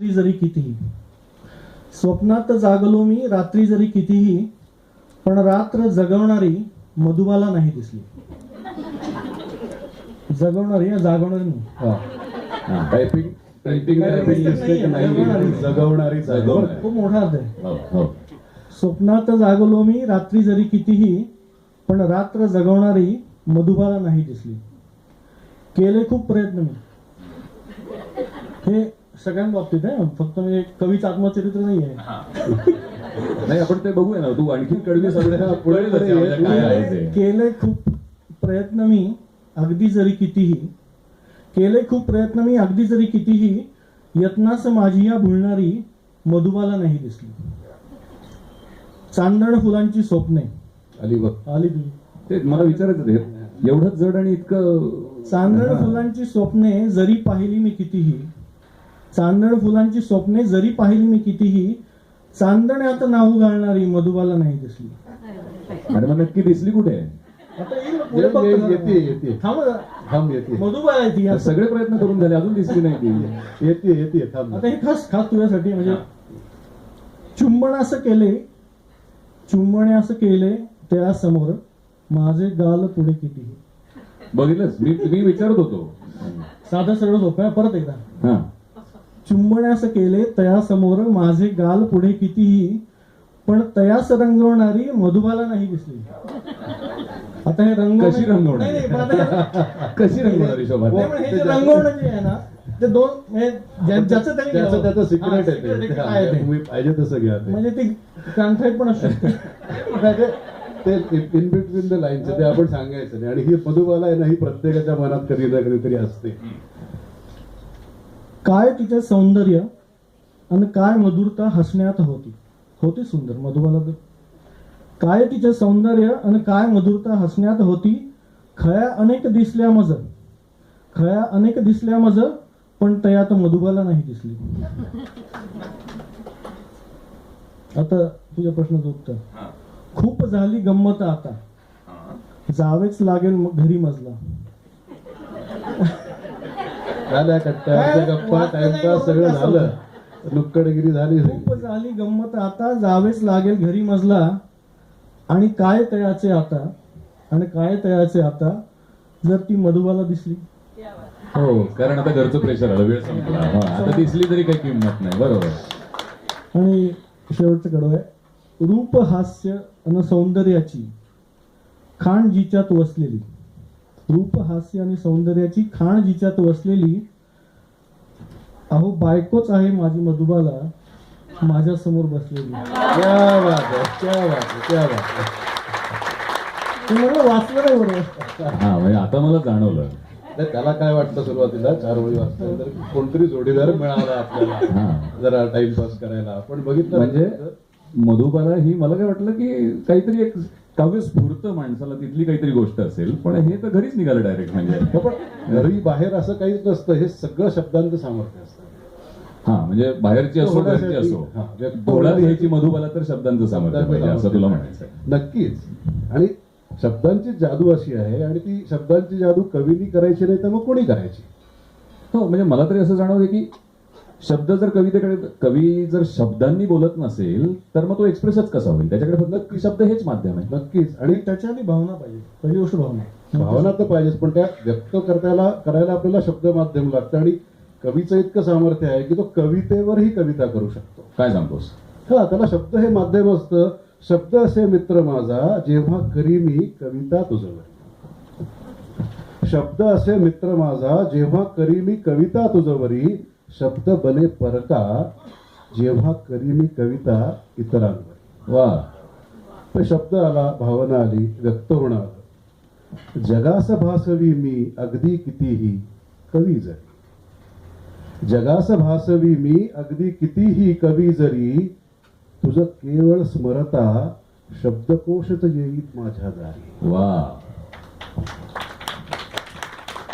रात्री जरी कितीही स्वप्नात जागलो मी रात्री जरी कितीही पण रात्र जगवणारी मधुबाला नाही दिसली. जगवणारी जागवणारी नाही. टायपिंग टायपिंग जगवणारी खूप मोठा अर्थ आहे. हो. स्वप्नात जागलो मी रात्री जरी कितीही पण रात्र जगवणारी मधुबाला नाही दिसली. केले खूप प्रयत्न मी. हे सगळ्यां बाबतीत आहे, फक्त म्हणजे कवीचं आत्मचरित्र नाही आहे. नाही, आपण ते बघूया ना. तू आणखी कडवी सगळ्या पुढे काय आहे ते. केले खूप प्रयत्न मी अगदी जरी कितीही केले खूप प्रयत्न मी अगदी जरी कितीही यत्नास माझी या भुलणारी मधुबाला नाही दिसली. चांदण फुलांची स्वप्ने आली बघ. आली तुझी. ते मला विचारायचं ते एवढंच जड आणि इतकं. चांदण फुलांची स्वप्ने जरी पाहिली मी कितीही चांदण फुलांची स्वप्ने जरी पाहिली मी कितीही चांदण्यात नाव घालणारी मधुबाला नाही दिसली. अरे मग नक्की दिसली कुठे? आता येईल पुढे बघतो. येते थांब जरा. थांब येते मधुबाला आहे ती. सगळे प्रयत्न करून झाले, अजून दिसली नाही ती. येते थांब. आता हे खास खास तुझ्यासाठी म्हणजे चुंबन असं केले त्या समोर माझे गाल पुढे कितीही. बघितलंच मी विचारत होतो. साधं सरळ सोपं परत एकदा. हा, चुंबण्यास केले तया समोर माझे गाल पुढे कितीही पण तयास रंगवणारी मधुबाला नाही दिसली. आता हे कशी रंगवणार? नाही, नाही, पण आता कशी रंगवणारी शोभा? नाही, पण हे जे रंगवणं जे आहे ना ते दोन म्हणजे ज्याचं त्यांनी त्याचं घ्यावं. सिक्रेट हा, आहे secret ते. काय आहे ते? तुम्ही पाहिजे तसं घ्या ते. म्हणजे ती कॉन्फ्लिक्ट पण असू शकते. ते इन बिटवीन द लाईन्स ते आपण सांगायचं नाही. आणि ही मधुबाला आहे ना, ही प्रत्येकाच्या मनात कधी ना कधीतरी असते. काय तिचे सौंदर्य आणि काय मधुरता हसण्यात होती सुंदर मधुबाला. तर काय तिचे सौंदर्य आणि काय मधुरता हसण्यात होती. खया अनेक दिसल्या मज पण तयात मधुबाला नाही दिसली. आता तुझ्या प्रश्नाचं उत्तर. खूप झाली गंमत आता जावेच लागेल घरी मजला. झाल्या कट्ट्या गप्पा टाइमपास सगळं झालं. नुक्कडगिरी झाली. खूप झाली गंमत आता जावेच लागेल घरी मजला. आणि काय तयाचे आता जर ती मधुबाला दिसली. हो, कारण आता घरचं प्रेशर आलं, वेळ संपला. हा, आता दिसली तरी काही किंमत नाही. बरोबर. आणि शेवटचं कडवं आहे. रूप हास्य आणि सौंदर्याची खाण जिच्यात वसलेली. रूप हास्य आणि सौंदर्याची खाण जिच्यात वसलेली अहो बायकोच आहे माझी मधुबाला माझ्या समोर बसलेली. क्या बात आहे, क्या बात आहे, क्या बात आहे. तुम्हाला वाचलं नाही बरोबर. हा, म्हणजे आता मला जाणवलं. नाही, त्याला काय वाटलं सुरुवातीला 4 वळी वाचल्यानंतर कोणतरी जोडीदार मिळाला आपल्याला हा, जरा टाइमपास करायला. पण बघितलं म्हणजे मधुबाला ही मला काय वाटलं की काहीतरी एक काव्य स्फूर्त माणसाला तिथली काहीतरी गोष्ट असेल, पण हे तर घरीच निघालं डायरेक्ट. म्हणजे हो, पण घरी बाहेर असं काहीच नसतं. हे सगळं शब्दांचं सामर्थ्य असतं. हा, म्हणजे बाहेरची असो घरची होण्यासाठी, असो, हा, व्यक्त थोडा होण्यासाठी. लिहायची मधुबाला तर शब्दांचं सामर्थ्य पाहिजे असं तुला म्हणायचं. नक्कीच. आणि शब्दांची जादू अशी आहे, आणि ती शब्दांची जादू कवीनी करायची नाही तर मग कोणी करायची. हो, म्हणजे मला तरी असं जाणवलं की शब्द जर कवी जर शब्दांनी बोलत नसेल तर मग तो एक्सप्रेसच कसा होईल? त्याच्याकडे फक्त शब्द हेच माध्यम आहे. नक्कीच. आणि त्याच्या आधी भावना पाहिजे. पहिली गोष्ट भावना तर पाहिजेच, पण त्या व्यक्त करायला आपल्याला शब्द माध्यम लागतं. आणि कवीचं इतकं सामर्थ्य आहे की तो कवितेवरही कविता करू शकतो. काय सांगतोस? हा, त्याला शब्द हे माध्यम असतं. शब्द असे मित्र माझा जेव्हा करी मी कविता तुझवरी. शब्द असे मित्र माझा जेव्हा करी मी कविता तुझवरी. शब्द बने परका जेव्हा करी मी कविता इतरांवरी. वा. तर शब्द आला, भावना आली, व्यक्त होणं आलं. जगास भासवी मी अगदी कितीही कवी जरी. जगास भासवी मी अगदी कितीही कवी जरी. तुझं केवळ स्मरता शब्दकोशच येईल माझ्या दारी. वा.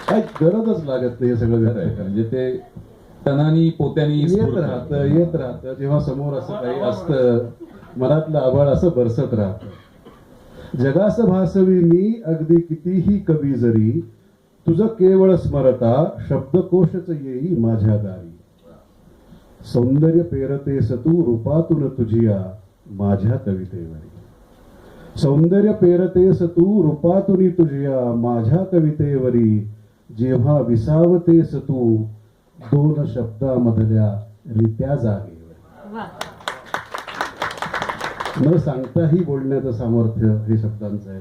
काय गरजच लागत नाही हे सगळं व्यक्त करायला. म्हणजे ते टनानी पोत्यानी येत राहतं. जेव्हा समोर असं काही असतं, मनातलं आभाळ असं बरसत राहतं. जगास भासवी मी अगदी कितीही कवी जरी. तुझं केवळ स्मरता शब्दकोशच येई माझ्या दारी. सौंदर्य पेरतेस तू रूपातून तुझिया माझ्या कवितेवरी. सौंदर्य पेरतेस तू रूपातून तुझिया माझ्या कवितेवरी. जेव्हा विसावतेस तू दोन शब्दामधल्या रित्या जागेवर. न सांगताही बोलण्याचं सामर्थ्य हे शब्दांचं आहे.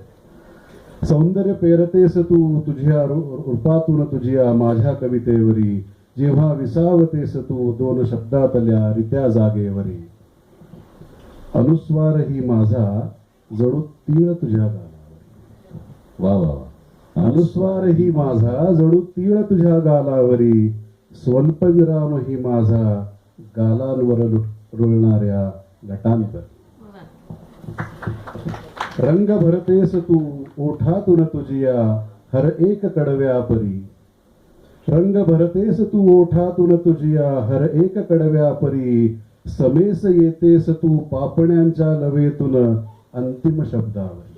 सौंदर्य पेरतेस तू तुझ्या रूपातून तुझिया माझ्या कवितेवरी. जेव्हा विसावतेस तू दोन शब्दातल्या रित्या जागेवरी. अनुस्वार ही माझा जणू तीळ तुझ्या गालावरी. वा वा वा. अनुस्वार ही माझा जणू तीळ तुझ्या गालावरी. स्वल्पविराम ही माझा गालांवर रुळणाऱ्या गटांतर. रंग भरतेस तू ओठातून तुझिया हर एक कडव्या परी. रंग भरतेस तू ओठातून तुझिया हर एक कडव्या परी. समेस येतेस तू पापण्यांच्या लवेतून अंतिम शब्दावरी.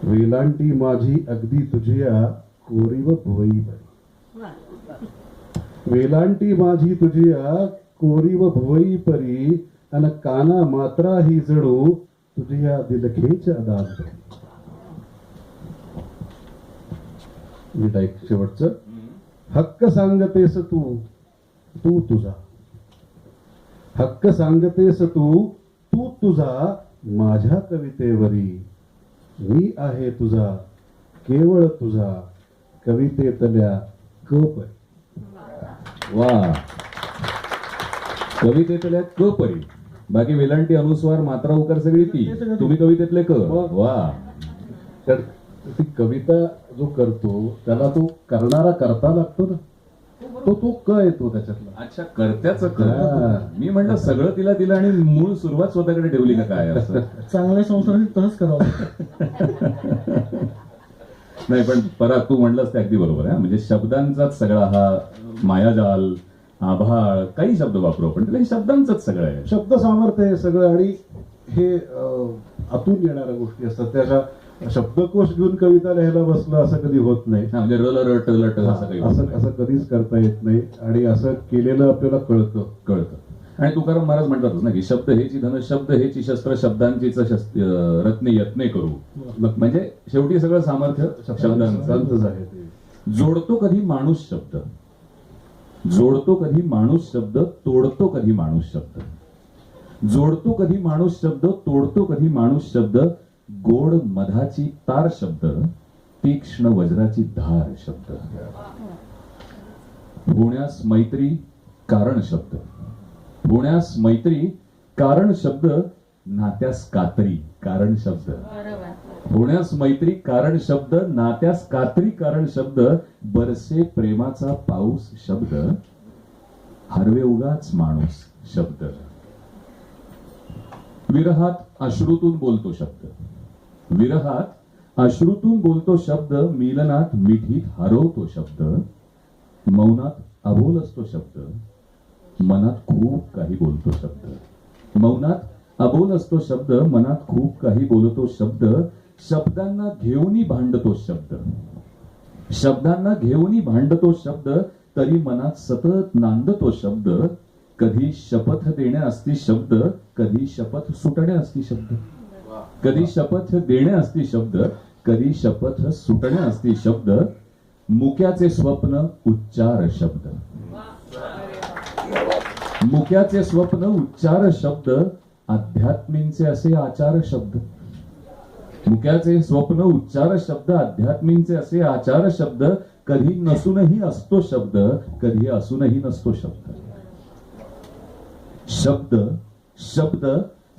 वेलांटी माझी अगदी तुझिया कोरीव भुवई परी. वेलांटी माझी तुझिया कोरीव भुवई परी. अन काना मात्रा ही जणू तुझिया दिलखेच अदान परी. नीट ऐक शेवटचं. हक्क सांगतेस तू तू तुझा. हक्क सांगतेस तू तू तुझा माझ्या कवितेवरी. मी आहे तुझा केवळ तुझा कवितेतल्या कपरी. वा. कवितेतल्या क परी. बाकी वेलांटी अनुस्वार मात्रा उकार सगळी ती. तुम्ही कवितेतले क. वा. तर ती कविता जो करतो त्याला तो करणारा करता लागतो ना. तो क येतो त्याच्यातला. अच्छा, कर्त्याचं क. हा. मी म्हणलं सगळं तिला दिलं आणि मूळ सुरुवात स्वतःकडे ठेवली का काय असं. चांगल्या संस्कृतीत तसंच करावं. नाही, पण परत तू म्हणलंस ते अगदी बरोबर आहे. म्हणजे शब्दांचाच सगळा हा मायाजाल, आभाळ, काही शब्द वापरू आपण, त्याला हे शब्दांचंच सगळं आहे. शब्द सामर्थ्य आहे सगळं. आणि हे आतून येणाऱ्या गोष्टी असतात. त्याच्या शब्दकोश घेऊन कविता लिहायला बसलं असं कधी होत नाही. हा, म्हणजे रल रट लट असं काही असं असं कधीच करता येत नाही. आणि असं केलेलं आपल्याला कळतं. कळतं. आणि तुकाराम महाराज म्हणतातच ना की शब्द हेची धन, शब्द हेची शस्त्र, शब्दांचीच रत्ने यत्ने करू. म्हणजे शेवटी सगळं सामर्थ्य शब्दांचं. शब्दांचंच आहे ते. जोडतो कधी माणूस शब्द, जोडतो कधी माणूस शब्द, तोडतो कधी माणूस शब्द. जोडतो कधी माणूस शब्द, तोडतो कधी माणूस शब्द. गोड मधाची तार शब्द, तीक्ष्ण वज्राची धार शब्द. होण्यास मैत्री कारण शब्द, होण्यास मैत्री कारण शब्द. नात्यास कातरी कारण शब्द. होण्यास मैत्री कारण शब्द, नात्यास कातरी कारण शब्द. बरसे प्रेमाचा पाऊस शब्द, हरवे उगाच माणूस शब्द. विरहात अश्रूतून बोलतो शब्द, विरहात अश्रूतून बोलतो शब्द. मिलनात मिठीत हरवतो शब्द. मौनात अबोल असतो शब्द, मनात खूप काही बोलतो शब्द. मौनात अबोल असतो शब्द, मनात खूप काही बोलतो शब्द. शब्दांना घेऊनी भांडतो शब्द, शब्दांना घेऊनी भांडतो शब्द. तरी मनात सतत नांदतो शब्द. कधी शपथ देणे असती शब्द, कधी शपथ सुटणे असती शब्द. कधी शपथ देणे असती शब्द, कधी शपथ सुटणे असती शब्द. मुक्याचे स्वप्न उच्चार शब्द, मुक्याचे स्वप्न उच्चार शब्द. अध्यात्मींचे असे आचार शब्द, मुक्याचे स्वप्न उच्चार शब्द. अध्यात्मींचे असे आचार शब्द. कधी नसूनही असतो शब्द, कधी असूनही नसतो शब्द. शब्द शब्द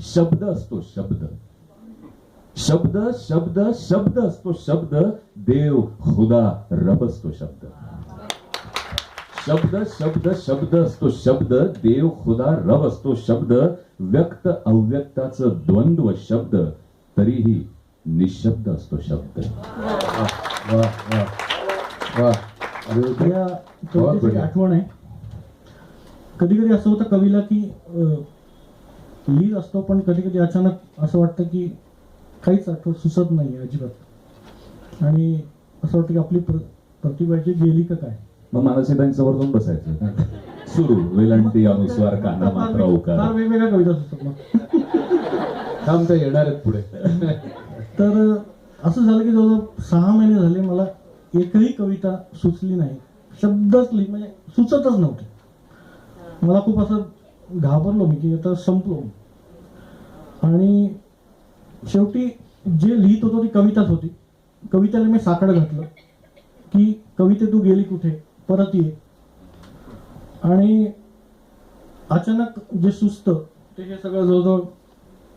शब्द असतो शब्द. शब्द शब्द शब्द असतो शब्द. देव खुदा रब असतो शब्द. शब्द शब्द शब्द असतो शब्द. देव खुदा रब असतो शब्द. व्यक्त अव्यक्ताचं द्वंद्व शब्द, तरीही निशब्द असतो शब्द. वा वा वा. आणि या कवितेची आठवण आहे. कधी कधी असं होतं कवीला की लिहित असतो, पण कधी कधी अचानक असं वाटतं की काहीच सुचत नाही अजिबात. आणि असं वाटतं की आपली प्रतिभा जी गेली का काय. मग मानसीतांसमोर जाऊन बसायचं. सुरू वेलांटी अनुस्वार काना मात्रा फार उकार. वेगवेगळ्या कविता सुचतात मग. थांब ते येणार आहेत पुढे. तर असं झालं की जवळजवळ 6 महिने झाले मला एकही कविता सुचली नाही. शब्दच म्हणजे सुचतच नव्हते. मला खूप असं घाबरलो मी की आता संपलो. आणि शेवटी जे लिहित होतो ती कविताच होती. कवितेला मी साकडं घातलं की कविते तू गेली कुठे, परत ये. आणि अचानक जे सुचतं ते हे सगळं जवळजवळ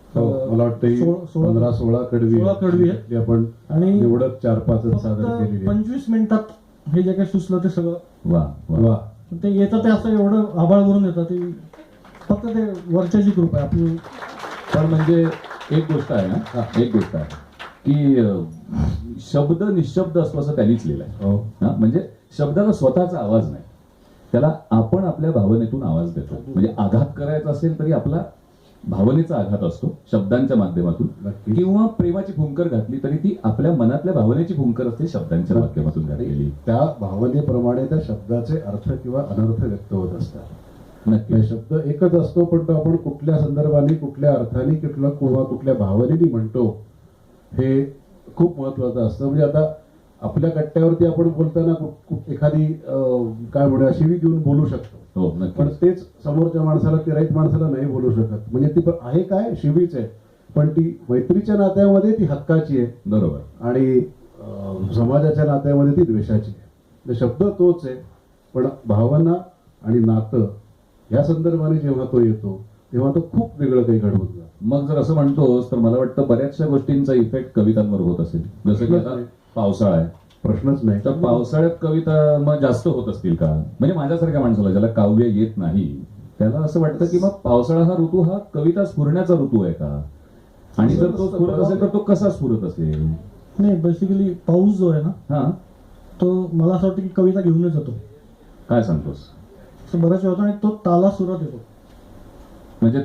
हो, मला वाटतं 15-16 कडवी 16 कडवी आहे. त्यातली आपण आणि निवडक 4-5 सादर फक्त केलेली आहे. 25 मिनिटात हे जे काही सुचलं ते सगळं. वा वा. वा. ते येतं ते असं एवढं आभाळ भरून येतं ते फक्त ते वरच्याची कृपा आहे आपली. पण म्हणजे एक गोष्ट आहे ना, एक गोष्ट आहे की शब्द निशब्द असतो असं त्यांनीच लिहिलंय. हो. हा, म्हणजे शब्दाला स्वतःचा आवाज नाही, त्याला आपण आपल्या भावनेतून आवाज देतो. म्हणजे आघात करायचा असेल तरी आपला भावनेचा आघात असतो शब्दांच्या माध्यमातून, नक्की. किंवा प्रेमाची फुंकर घातली तरी ती आपल्या मनातल्या भावनेची फुंकर असते शब्दांच्या माध्यमातून घातलेली. त्या भावनेप्रमाणे त्या शब्दाचे अर्थ किंवा अनर्थ व्यक्त होत असतात. नक्की. हे शब्द एकच असतो, पण तो आपण कुठल्या संदर्भाने, कुठल्या अर्थाने, कुठल्या भावनेने म्हणतो हे खूप महत्वाचं असतं. म्हणजे आता आपल्या कट्ट्यावरती आपण बोलताना एखादी काय म्हणूया शिवी देऊन बोलू शकतो, हो पण नक्की. तेच समोरच्या माणसाला, तिराईत माणसाला नाही बोलू शकत. म्हणजे ती आहे काय, शिवीच आहे, पण ती मैत्रीच्या नात्यामध्ये ती हक्काची आहे बरोबर. आणि समाजाच्या नात्यामध्ये ती द्वेषाची आहे. म्हणजे शब्द तोच आहे, पण भावना आणि नातं या संदर्भाने जेव्हा तो येतो तेव्हा तो खूप वेगळं काही घडवून जातो. मग जर असं म्हणतोस तर मला वाटतं बऱ्याचशा गोष्टींचा इफेक्ट कवितांवर होत असेल. जसं की आता पावसाळा आहे, प्रश्नच नाही. तर पावसाळ्यात कविता मग जास्त होत असतील का? म्हणजे माझ्यासारख्या माणसाला ज्याला काव्य येत नाही त्याला असं वाटतं की मग पावसाळा हा ऋतू हा कविता स्फुरण्याचा ऋतू आहे का? आणि जर तो स्फुरत असेल तर तो कसा स्फुरत असेल? नाही, बेसिकली पाऊस जो आहे ना हा, तो मला असं वाटतं की कविता घेऊनच येतो. काय सांगतोस? असं बऱ्याच वेळा होतं आणि तो ताला सुरात येतो. म्हणजे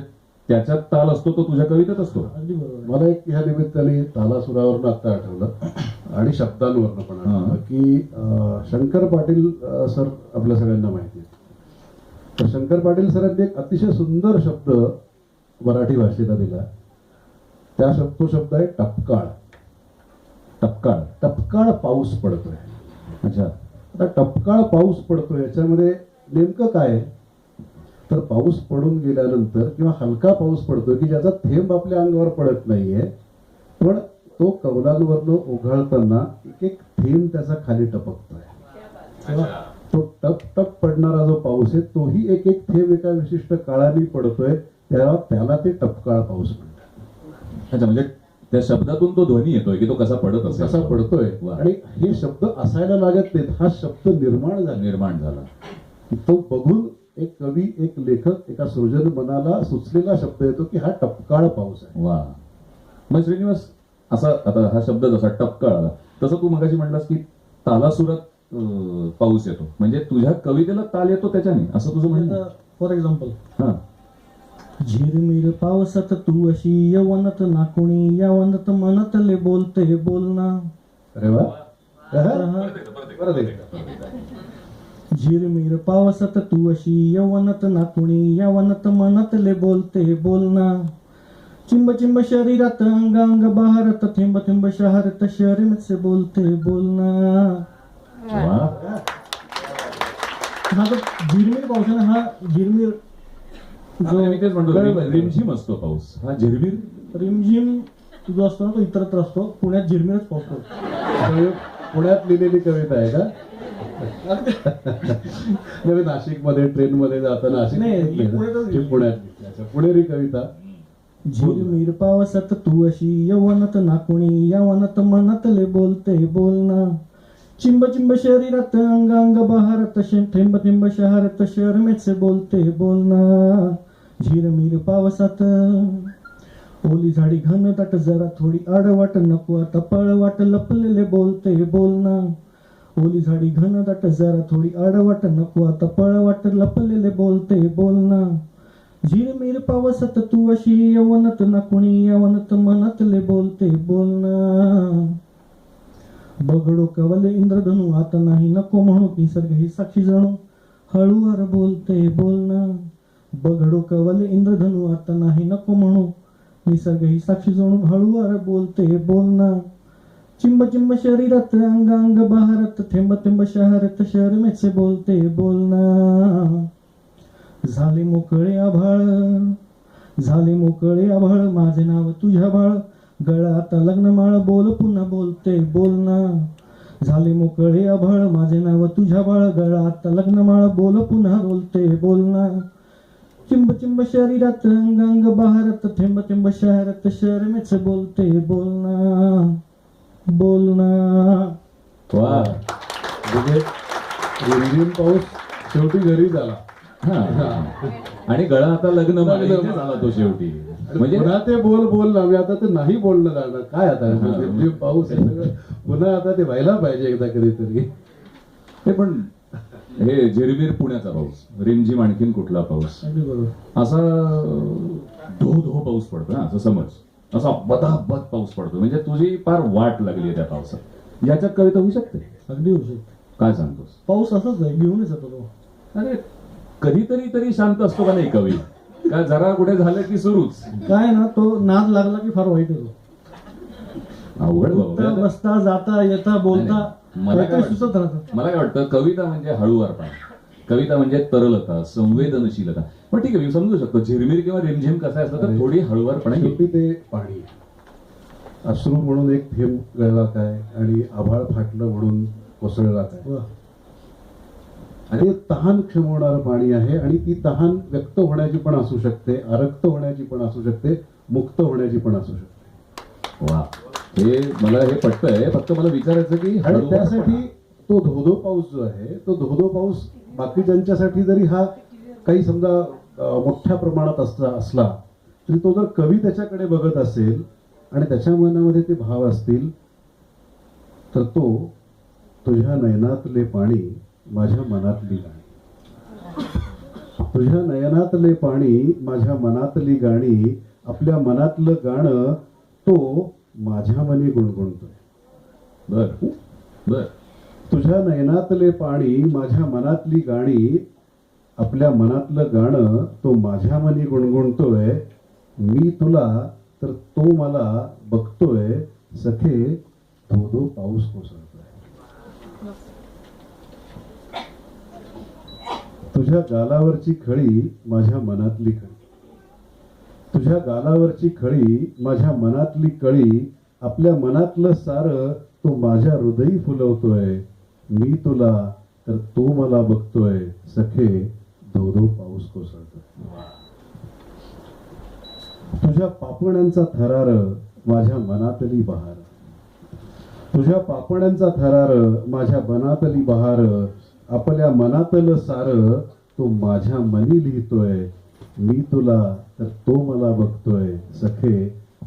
त्याच्यात ताल असतो तो तुझ्या कवितेत असतो. अगदी बरोबर आहे. मला एक ह्या निमित्ताने तालासुरावरनं आता आठवलं आणि शब्दांवरनं पण आठवलं की शंकर पाटील सर आपल्या सगळ्यांना माहिती आहे. तर शंकर पाटील सरांनी एक अतिशय सुंदर शब्द मराठी भाषेला दिला. तो शब्द आहे टपकाळ. टपकाळ. टपकाळ पाऊस पडतोय. अच्छा. आता टपकाळ पाऊस पडतोय याच्यामध्ये नेमकं काय आहे? तर पाऊस पडून गेल्यानंतर किंवा हलका पाऊस पडतोय की ज्याचा थेंब आपल्या अंगावर पडत नाहीये, पण तो कौलांवरनं ओघळताना एक एक थेंब त्याचा खाली टपकतोय. तेव्हा तो टप टप पडणारा जो पाऊस आहे तोही एक एक थेंब एका विशिष्ट काळाने पडतोय, त्याला ते टपकाळ पाऊस म्हणतात. अच्छा, म्हणजे त्या शब्दातून तो ध्वनी येतोय की तो कसा पडत असेल. कसा पडतोय. वा. आणि हे शब्द असायला लागत नाहीत, हा शब्द निर्माण झाला. तो बघून एक कवी, एक लेखक, एका सृजन मनाला सुचलेला शब्द येतो की हा टपकाळ पाऊस आहे. वा. मग श्रीनिवास, असा आता हा शब्द जसा टपकाळ आला तसं तू मगाशी म्हटलास की तालासुरात पाऊस येतो, म्हणजे तुझ्या कवितेला ताल येतो त्याच्याने, असं तुझं म्हणणं? फॉर एक्झाम्पल, हा. झिरमिर पावसात तू अशी यवनात नाकुणी, यवनात मनातले बोलते बोलना. अरे वा. परत एकदा. झिरमिर पावसात तू अशी यवनात नाकुणी, यवनात मनातले बोलते बोलना. चिंब चिंब शरीरात अंग अंग बहारत, थेंब थेंब शहरत शरीर से बोलते बोलना. वा. हा जो झिरमिर पाऊस आहे ना, हा झिरमिर जो मी तेच म्हणतो, रिमझिम असतो पाऊस, हा झिरमिर. रिमझिम जो असतो ना तो इतरत्र असतो. पुण्यात झिरमिरच पाऊस पडतो. पुण्यात लिहिलेली कविता आहे का? नव्हे, नाशिकमध्ये ट्रेनमध्ये जाताना नाशिक नाही, ही पुण्यातच लिहिली. पुण्यात पुणेरी कविता. झिरमिर पावसात तू अशी यवनात नाकुणी, यवनात मनातले बोलते बोलना. चिंब चिंब शरीरात अंग अंग बहारत, थेंब थेंब शहरत शर्मेत से बोलते बोलना. झिरमिर पावसात ओली झाडी घन दाट, जरा थोडी आडवाट नको आता पळवाट, लपलेले बोलते बोलना. ओली झाडी घन दाट, जरा थोडी आडवाट नको आता पळवाट, लपलेले बोलते बोलना. झिरमिर पावसात तू अशी यवनात नाकुणी, यवनात मनातले बोलते बोलना. बघडो कवले इंद्रधनू आता नाही नको म्हणू निसर्ग ही साक्षी जणू हळूवार बोलते बोलणं बघडो कवले इंद्रधनू आता नाही नको म्हणू निसर्ग ही साक्षी जणू हळूवार बोलते बोलणं चिंब चिंब शरीरात अंग अंग बहारत थेंब थेंब शहरत शहर मेचे बोलते बोलणं झाले मोकळे आभाळ माझे नाव तुझ्या बाळ गळा आता लग्नमाळ बोल पुन्हा बोलते बोलणं झाले मोकळे आभाळ माझे नाव तुझ्या बाळ गळा आता लग्नमाळ बोल पुन्हा बोलते बोलणं चिंब चिंब शरीरात अंग अंग बहारत थेंब थेंब शहरात शहर मेच बोलते बोलणं वा म्हणजे रिमझिम पाऊस शेवटी घरी झाला. हा. आणि गळा आता लग्न झाला तो शेवटी म्हणजे पुन्हा ते बोल ना मी आता ते नाही बोलणं जाणार काय आता रिमझिम पाऊस हे सगळं पुन्हा आता ते व्हायला पाहिजे एकदा कधीतरी. हे पण हे झिरमिर पुण्याचा पाऊस रिमझिम आणखीन कुठला पाऊस अगदी बरोबर असा धो धो पाऊस पडतो ना असं समज असा बदाबद पाऊस पडतो म्हणजे तुझी फार वाट लागली आहे त्या पावसात याच्यात कविता होऊ शकते. अगदी होऊ शकते. काय सांगतोस पाऊस असाच आहे घेऊनच येतो तो. अरे कधीतरी तरी शांत असतो का नाही कवी का जरा कुठे झालं की सुरूच काय ना तो नाद लागला की फार वाईट येतो. अवघड उठता बाबा. बसता जाता येता बोलता मला काय काहीतरी सुचत राहतं. मला काय वाटतं कविता म्हणजे हळूवारपणा कविता म्हणजे तरलता संवेदनशीलता पण ठीक आहे मी समजू शकतो झिरमिर किंवा रिमझिम कसं असतं तर थोडी हळूवारपणा येईल. शेवटी ते पाणी अश्रू म्हणून एक थेंब गळला काय आणि आभाळ फाटलं म्हणून कोसळला काय वा. आणि ते तहान क्षमवणारं पाणी आहे आणि ती तहान व्यक्त होण्याची पण असू शकते आरक्त होण्याची पण असू शकते मुक्त होण्याची पण असू शकते. वा हे मला हे पटतंय फक्त मला विचारायचं की आणि हळूवारपणा- त्यासाठी तो धोधो पाऊस जो आहे तो धोधो पाऊस बाकीच्यांच्यासाठी जरी हा काही समजा मोठ्या प्रमाणात असला तरी तो जर कवी त्याच्याकडे बघत असेल आणि त्याच्या मनामध्ये ते भाव असतील तर तो तुझ्या नयनातले पाणी माझ्या मनातली गाणी तुझ्या नयनातले पाणी माझ्या मनातली गाणी आपल्या मनातलं गाणं तो माझ्या मनी गुणगुणतोय. बर बर तुझ्या नयनातले पाणी माझ्या मनातली गाणी आपल्या मनातलं गाणं तो माझ्या मनी गुणगुणतोय. मी तुला तर तो मला बघतोय सखे धो धो पाऊस कोसळतोय. तुझ्या गालावरची खळी माझ्या मनातली खळी तुझ्या गालावरची खळी माझ्या मनातली कळी आपल्या मनातलं सार तो माझ्या हृदयी फुलवतोय. मी तुला तर तो मला बघतोय सखे धो धो पाऊस कोसळतोय. तुझ्या पापण्यांचा थरार माझ्या मनातली बहार तुझ्या पापण्यांचा थरार माझ्या मनातली बहार आपल्या मनातलं सार तो माझ्या मनी लिहितोय. मी तुला तर तो मला बघतोय सखे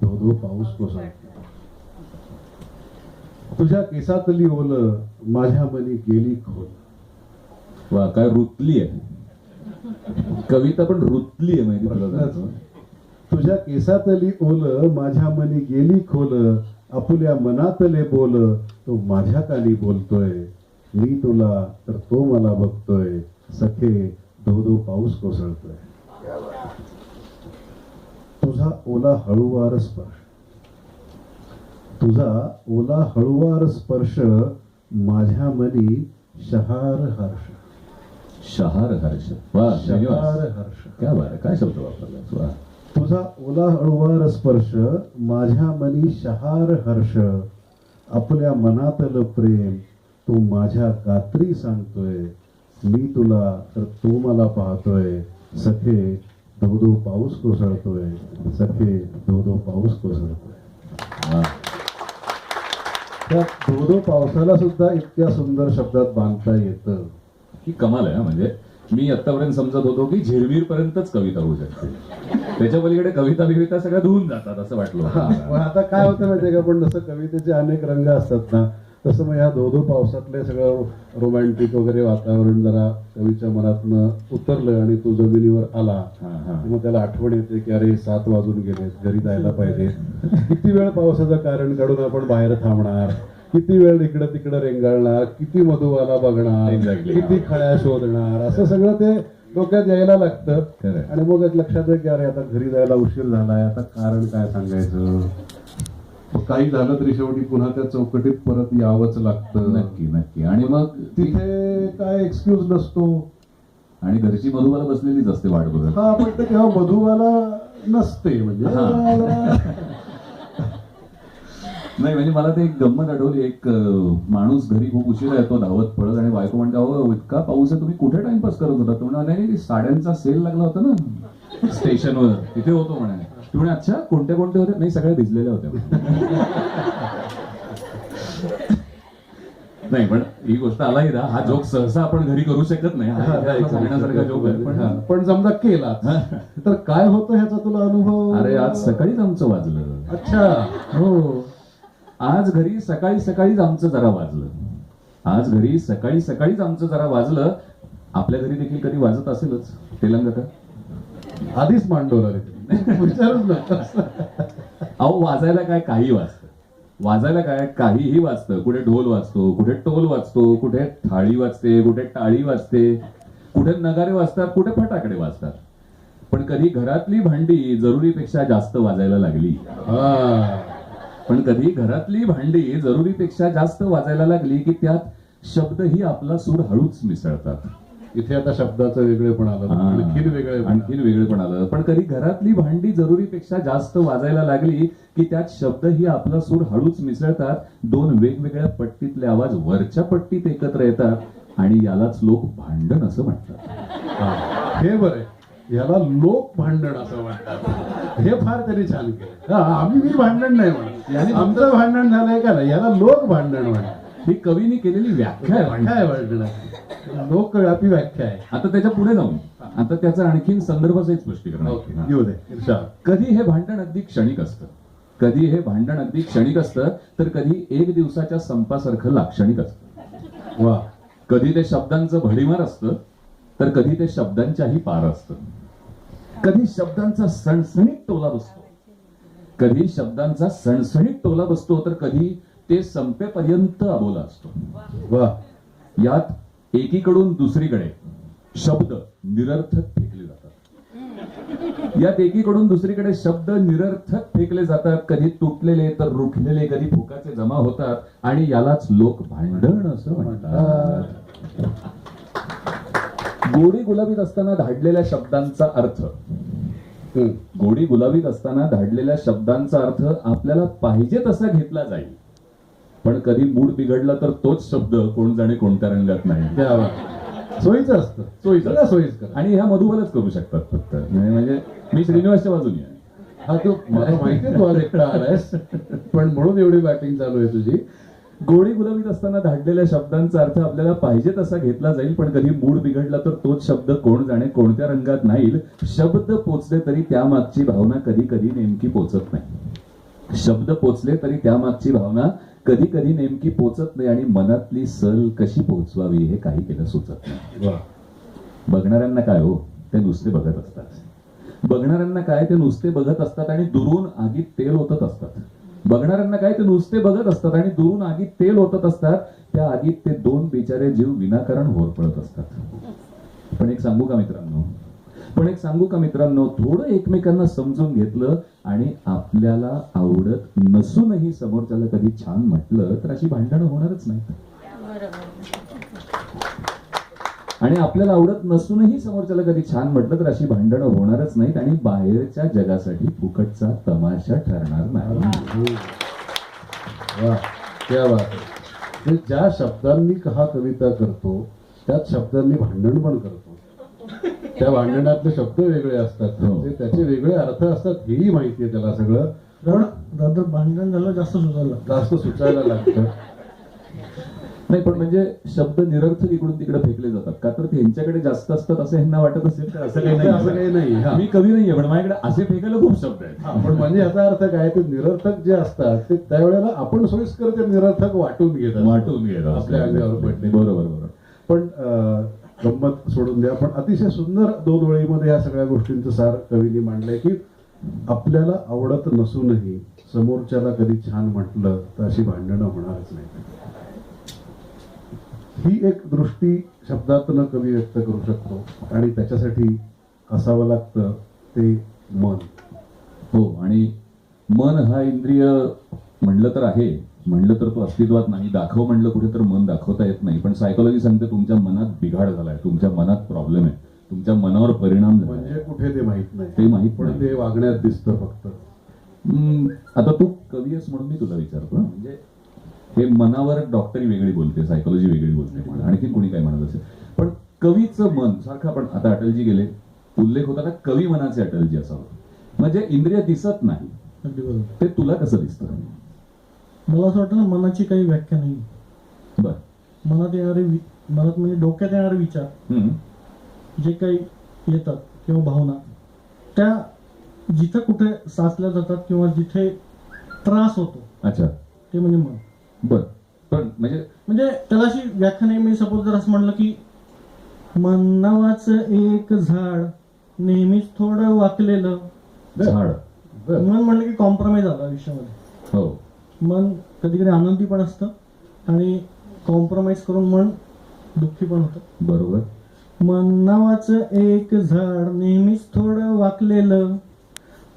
धो धो पाऊस कोसळतोय. तुझ्या केसातली ओल माझ्या मनी गेली खोल वा काय रुतली आहे कविता पण रुतली आहे माहिती तुला तुझ्या केसातली ओल माझ्या मनी गेली खोल आपुल्या मनातले बोल तो माझ्या कानी बोलतोय. मी तुला तर तो मला बघतोय सखे धो धो पाऊस कोसळतोय. तुझा ओला हळूवार स्पर्श तुझा ओला हळूवार स्पर्श माझ्या मनी शहार हर्ष शहार हर्ष वा शहार हर्ष क्या बात आहे काय शब्द वापरला वा तुझा ओला हळूवार स्पर्श माझ्या मनी शहार हर्ष आपल्या मनातलं प्रेम तू माझ्या गात्री सांगतोय. मी तुला तर तू मला पाहतोय सखे धो धो पाऊस कोसळतोय सखे धो धो पाऊस कोसळतोय. वा. त्या धो धो पावसाला सुद्धा इतक्या सुंदर शब्दात बांधता येतं. ही कमाल आहे हा. म्हणजे मी आतापर्यंत समजत होतो की झिरमीर पर्यंतच कविता होऊ शकते त्याच्या पलीकडे कविता बिविता सगळ्या धुवून जातात असं वाटलं हा, होतं. पण आता काय होतं माहितीये का पण जसं कवितेचे अनेक रंग असतात ना तसं मग ह्या धो धो पावसातले सगळं रोमॅन्टिक वगैरे वातावरण जरा कवीच्या मनातनं उतरलं आणि तो जमिनीवर आला हा, हा. मग त्याला आठवण येते की अरे 7 वाजून गेले घरी जायला पाहिजे. किती वेळ पावसाचं कारण काढून आपण बाहेर थांबणार किती वेळ इकडं तिकडं रेंगाळणार, किती मधुबाला बघणार, Exactly. किती खळ्या शोधणार, असं सगळं ते डोक्यात यायला लागतं. खरंय. आणि मग एक लक्षात आहे की अरे आता घरी जायला उशीर झालाय, आता कारण काय सांगायचं. मग काही झालं तरी शेवटी पुन्हा त्या चौकटीत परत यावंच लागतं. नक्की नक्की. आणि मग तिथे काय एक्सक्यूज नसतो. आणि घरची मधुबाला बसलेलीच असते वाट बघत. हा पण ते तेव्हा मधुबाला नसते म्हणजे नाही म्हणजे मला ते एक गंमत आठवली. एक माणूस घरी खूप उशिरा येतो धावत पळत आणि बायको म्हणते अहो इतका पाऊस आहे तुम्ही कुठे टाइमपास करत होता. तो म्हणाला नाही साड्यांचा सेल लागला होता ना स्टेशनवर तिथे होतो म्हणे. तू म्हणे अच्छा कोणत्या कोणत्या होत्या. नाही सगळ्या भिजलेल्या होत्या. नाही पण ही गोष्ट आलाही ना हा जोक सहसा आपण घरी करू शकत नाही. हा इतिहासात सांगण्यासारखा जोक आहे. पण समजा केला तर काय होतं ह्याचा तुला अनुभव. अरे आज सकाळीच आमचं वाजलं. अच्छा. हो आज घरी सकाळी सकाळीच आमचं जरा वाजलं. आज घरी सकाळी सकाळीच आमचं जरा वाजलं. आपल्या घरी देखील कधी वाजत असेलच तेलंगणा. आधीच मांडवला रे विचारूच नका. अहो वाजायला काय काही वाजतं. वाजायला काय काहीही वाजतं. कुठे ढोल वाजतो, कुठे टोल वाजतो, कुठे थाळी वाजते, कुठे टाळी वाजते, कुठे नगारे वाजतात, कुठे फटाकडे वाजतात. पण कधी घरातली भांडी जरुरीपेक्षा जास्त वाजायला लागली. पण कधी घरातली भांडी जरुरीपेक्षा जास्त वाजायला लागली की त्यात शब्दही आपला सूर हळूच मिसळतात. इथे आता शब्दाचं वेगळेपण आलं, आणखीन वेगळेपण आलं. पण कधी घरातली भांडी जरुरीपेक्षा जास्त वाजायला लागली की त्यात शब्दही आपला सूर हळूच मिसळतात. दोन वेगवेगळ्या पट्टीतले आवाज वरच्या पट्टीत एकत्र येतात आणि यालाच लोक भांडण असं म्हणतात. हे बरं याला लोक भांडण असं म्हणतात. हे फार तरी छान केलं. आम्ही मी भांडण नाही म्हणत, आमचं भांडण झालंय का नाही, याला लोक भांडण म्हणतात. ही कवीने केलेली व्याख्या आहे. काय भांडण लोकव्यापी व्याख्या आहे. आता त्याच्या पुढे जाऊन आता त्याचं आणखीन संदर्भाचं स्पष्टीकरण आहे. येऊ दे. कधी हे भांडण अगदी क्षणिक असतं. कधी हे भांडण अगदी क्षणिक असतं तर कधी एक दिवसाच्या संपासारखं लाक्षणिक असतं. वा. कधी ते शब्दांचं भडीमार असतं तर कधी ते शब्दांच्याही पार असतं. कधी शब्दांचा सणसणीत टोला बसतो. कधी शब्दांचा सणसणीत टोला बसतो तर कधी ते संपेपर्यंत अबोला असतो. वा. यात एकीकडून दुसरीकडे शब्द निरर्थक फेकले जातात. यात एकीकडून दुसरीकडे शब्द निरर्थक फेकले जातात. कधी तुटलेले तर रुठलेले, कधी फुकाचे जमा होतात आणि यालाच लोक भांडण असं म्हणतात. गोडी गुलाबीत असताना धाडलेल्या शब्दांचा अर्थ गोडी गुलाबीत असताना धाडलेल्या शब्दांचा अर्थ आपल्याला पाहिजे तसा घेतला जाईल. पण कधी मूड बिघडला तर तोच शब्द कोण जाणे कोणत्या रंगात नाही. सोयीचं असतं. सोयीचं आणि ह्या मधुबलच करू शकतात फक्त. म्हणजे मी श्रीनिवासच्या बाजूने आहे. हा तू मला माहितीये तू आज एकटा आलायस पण म्हणून एवढी बॅटिंग चालू आहे तुझी. गोडी गुलाबीत असताना धाडलेल्या शब्दांचा अर्थ आपल्याला पाहिजे तसा घेतला जाईल. पण कधी मूड बिघडला तर तोच शब्द कोण जाणे कोणत्या रंगात नाही. शब्द पोचले तरी त्यामागची भावना कधी कधी नेमकी पोचत नाही. शब्द पोचले तरी त्यामागची भावना कधी कधी नेमकी पोचत नाही आणि मनातली सल कशी पोचवावी हे काही केलं सुचत नाही. बघणाऱ्यांना काय हो ते नुसते बघत असतात. बघणाऱ्यांना काय ते नुसते बघत असतात आणि दुरून आगीत तेल ओतत असतात. बघणाऱ्यांना काय ते नुसते बघत असतात आणि दुरून आगीत तेल ओतत असतात. त्या आगीत ते दोन बिचारे जीव विनाकारण होरपळत असतात. पण एक सांगू का मित्रांनो थोडं एकमेकांना समजून घेतलं आणि आपल्याला आवडत नसूनही समोरच्याला कधी छान म्हटलं तर अशी भांडणं होणारच नाही. आणि आपल्याला आवडत नसूनही समोरच्याला कधी छान म्हटलं तर अशी भांडणं होणारच नाहीत आणि बाहेरच्या जगासाठी फुकटचा तमाशा ठरणार नाही. ज्या शब्दांनी हा कविता करतो त्याच शब्दांनी भांडण पण करतो. त्या भांडणातले शब्द वेगळे असतात, त्याचे वेगळे अर्थ असतात हेही माहिती आहे त्याला सगळं. पण भांडण झालं जास्त सुचायला लागतं. नाही पण म्हणजे शब्द निरर्थक इकडून तिकडे फेकले जातात का तर त्यांच्याकडे जास्त असतात असं ह्यांना वाटत असेल तर असं काही नाही. मी कवी नाहीये पण माझ्याकडे असे फेकायला खूप शब्द आहेत. पण म्हणजे याचा अर्थ काय ते निरर्थक जे असतात ते त्यावेळेला आपण सोयीस्कर ते निरर्थक वाटून घेतात आपल्या अंगावर पडले. बरोबर. पण गंमत सोडून द्या. पण अतिशय सुंदर 2 ओळीमध्ये या सगळ्या गोष्टींचं सार कवीने मांडलंय की आपल्याला आवडत नसूनही समोरच्याला कधी छान म्हटलं तर अशी भांडणं होणारच नाही. ही एक दृष्टी शब्दातनं कवी व्यक्त करू शकतो आणि त्याच्यासाठी असावं लागतं ते मन. हो, आणि मन हा इंद्रिय म्हणलं तर आहे, म्हणलं तर तो अस्तित्वात नाही. दाखव म्हणलं कुठे तर मन दाखवता येत नाही. पण सायकोलॉजी सांगते तुमच्या मनात बिघाड झालाय, तुमच्या मनात प्रॉब्लेम आहे, तुमच्या मनावर परिणाम झालाय. म्हणजे कुठे ते माहित नाही, ते माहित पण नाही. ते वागण्यात दिसतं फक्त. आता तू कवी आहेस म्हणून मी तुला विचारतो, म्हणजे हे मनावर डॉक्टरी वेगळी बोलते, सायकोलॉजी वेगळी बोलते, म्हणा आणखी कोणी काय म्हणत असेल. पण कवीचं मन सारखं, आपण आता अटलजी गेले, उल्लेख होता ना कवी मनाचे अटलजी असावं. म्हणजे इंद्रिय दिसत नाही, अगदी बरोबर. ते तुला कसं दिसतं? मला असं वाटतं ना, मनाची काही व्याख्या नाही. बर. मनात म्हणजे डोक्यात येणारे विचार जे काही येतात किंवा भावना, त्या जिथं कुठे साचल्या जातात किंवा जिथे त्रास होतो, अच्छा, ते म्हणजे मन. बर. पण म्हणजे त्याला अशी व्याख्या नाही. मी सपोज जर असं म्हणलं की मन नावाचं एक झाड नेहमीच थोडं वाकलेलं. झाड. मन म्हणलं की कॉम्प्रोमाइज झालं आयुष्यामध्ये. हो. मन कधी कधी आनंदी पण असतं आणि कॉम्प्रोमाइज करून मन दुःखी पण होतं. बरोबर. मन नावाचं एक झाड नेहमीच थोडं वाकलेलं,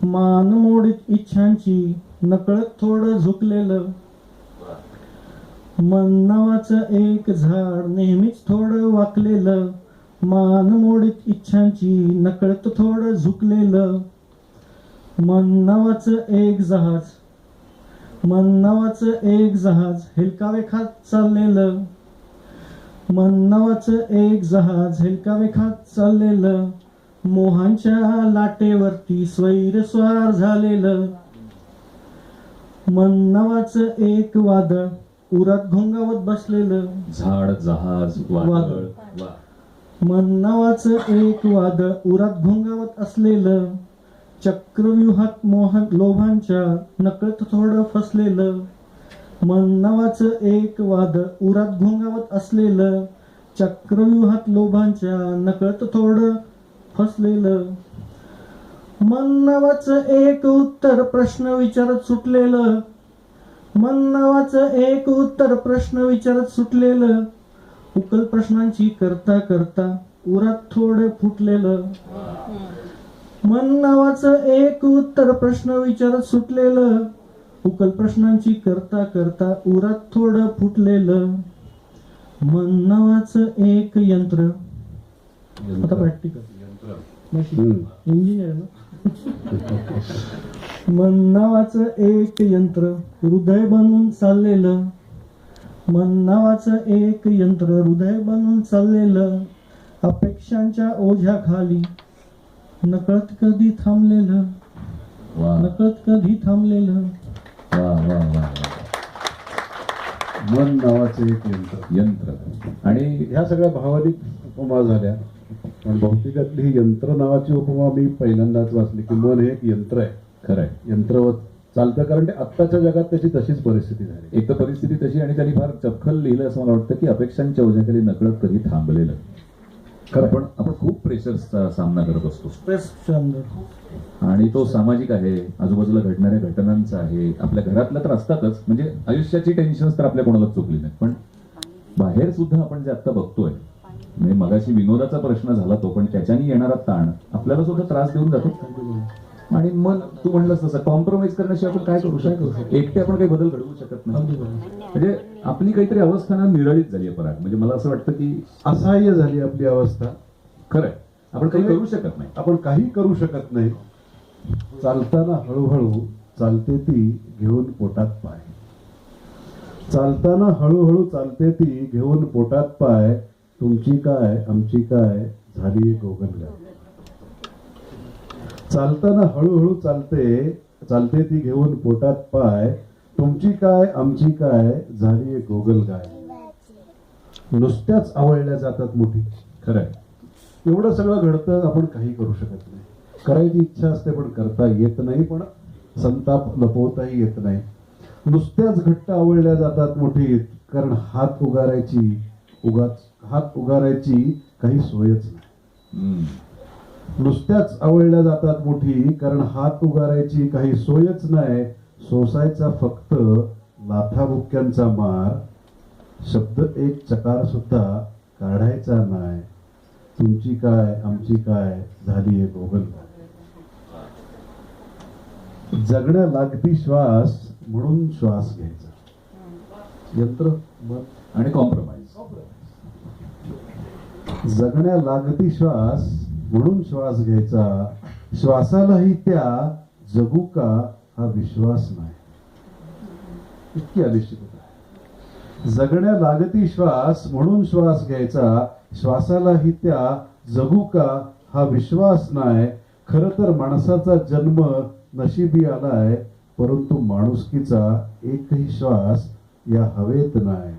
मान मोडीत इच्छांची नकळत थोडं झुकलेलं. मन नावाचं एक झाड नेहमीच थोडं वाकलेलं, मान मोडीत इच्छांची नकळत थोडं झुकलेलं. मन नावाचं एक जहाज, मन नावाचं एक जहाज हेलकावे खात चाललेलं. मन नावाचं एक जहाज हेलकावे खात चाललेलं, मोहांच्या लाटेवरती स्वैरस्वार झालेलं. मन नावाचं एक वादळ उरात घोंगावत बसलेलं. झाड, जहाज, वादळ. वा. मन नावाचं एक वादळ उरात घोंगावत असलेलं, चक्रव्यूहात मोहन लोभांच्या नकळत थोडं फसलेलं. मन नावाचं एक वादळ उरात घोंगावत असलेलं, चक्रव्यूहात लोभांच्या नकळत थोडं फसलेलं. मन नावाचं एक उत्तर प्रश्न विचारत सुटलेलं, मन नावाचं एक उत्तर प्रश्न विचारत सुटलेलं, उकल प्रश्नांची करता करता उरात थोडं फुटलेलं. मन नावाचं एक उत्तर प्रश्न विचारत सुटलेलं, उकल प्रश्नांची करता करता उरात थोडं फुटलेलं. मन नावाचं एक यंत्र. आता प्रॅक्टिकल इंजिनियर ना. मन नावाचं एक यंत्र हृदय बनून चाललेलं, मन नावाचं एक यंत्र हृदय बनून चाललेलं, अपेक्षांच्या ओझ्याखाली नकळत कधी थांबलेलं. वा. नकळत कधी थांबलेलं. वा वा वा. मन नावाचं एक यंत्र. यंत्र. आणि ह्या सगळ्या भावनिक उपमा झाल्या, पण भौतिकातली ही यंत्र नावाची उपमा मी पहिल्यांदाच वाचली की मन हे एक यंत्र आहे. खरंय, यंत्र चालतं, कारण ते आत्ताच्या जगात त्याची तशीच परिस्थिती झाली. एक तर परिस्थिती तशी, आणि त्यांनी फार चपखल लिहिलं असं मला वाटतं की अपेक्षांच्या ओझ्याखाली नकळत कधी थांबलेलं. खरं. आपण खूप प्रेशर्सचा सामना करत असतो, स्ट्रेसच्या अंदर. आणि तो सामाजिक आहे, आजूबाजूला घडणाऱ्या घटनांचा आहे, आपल्या घरातल्या तर असतातच. म्हणजे आयुष्याची टेन्शन्स तर आपल्या कोणालाच चुकली नाही, पण बाहेर सुद्धा आपण जे आता बघतोय, म्हणजे मगाशी विनोदाचा प्रश्न झाला तो, पण त्याच्याने येणारा ताण आपल्याला सुद्धा त्रास देऊन जातो. आणि मन तू म्हणलंस तसं कॉम्प्रोमाइज करण्याशिवाय आपण काय करू शकतो? एकटे आपण काही बदल घडवू शकत नाही. म्हणजे आपली काहीतरी अवस्था ना निराळीच झाली आहे पराग. म्हणजे मला असं वाटतं की असहाय्य झाली आपली अवस्था. खरंय, आपण काही करू शकत नाही. आपण काही करू शकत नाही. चालताना हळूहळू चालते ती घेऊन पोटात पाय, चालताना हळूहळू चालते ती घेऊन पोटात पाय, तुमची काय आमची काय झाली गोगलगाय. चालताना हळूहळू चालते ती घेऊन पोटात पाय, तुमची काय आमची काय झाली गोगलगाय. नुसत्याच आवळल्या जातात मुठी. खरंय, एवढं सगळं घडतं, आपण काही करू शकत नाही. करायची इच्छा असते पण करता येत नाही, पण संताप लपवताही येत नाही. नुसत्याच घट्ट आवळल्या जातात मुठीत, कारण हात उगारायची काही सोयच नाही. नुसत्याच आवळल्या जातात मुठी, कारण हात उगारायची काही सोयच नाही, सोसायचा फक्त लाथाबुक्क्यांचा मार, शब्द एक चकार सुद्धा काढायचा नाही, तुमची काय आमची काय झाली गोगल. जगण्या लागती श्वास म्हणून श्वास घ्यायचा, यंत्र मन आणि कॉम्प्रोमाइज. जगण्या लागती श्वास म्हणून श्वास घ्यायचा, श्वासालाही त्या जगू का हा विश्वास नाही. इतकी अनिश्चितता आहे. जगण्या लागती श्वास म्हणून श्वास घ्यायचा, श्वासालाही त्या जगू का हा विश्वास नाही. खर तर माणसाचा जन्म नशिबी आलाय, परंतु माणुसकीचा एकही श्वास या हवेत नाही,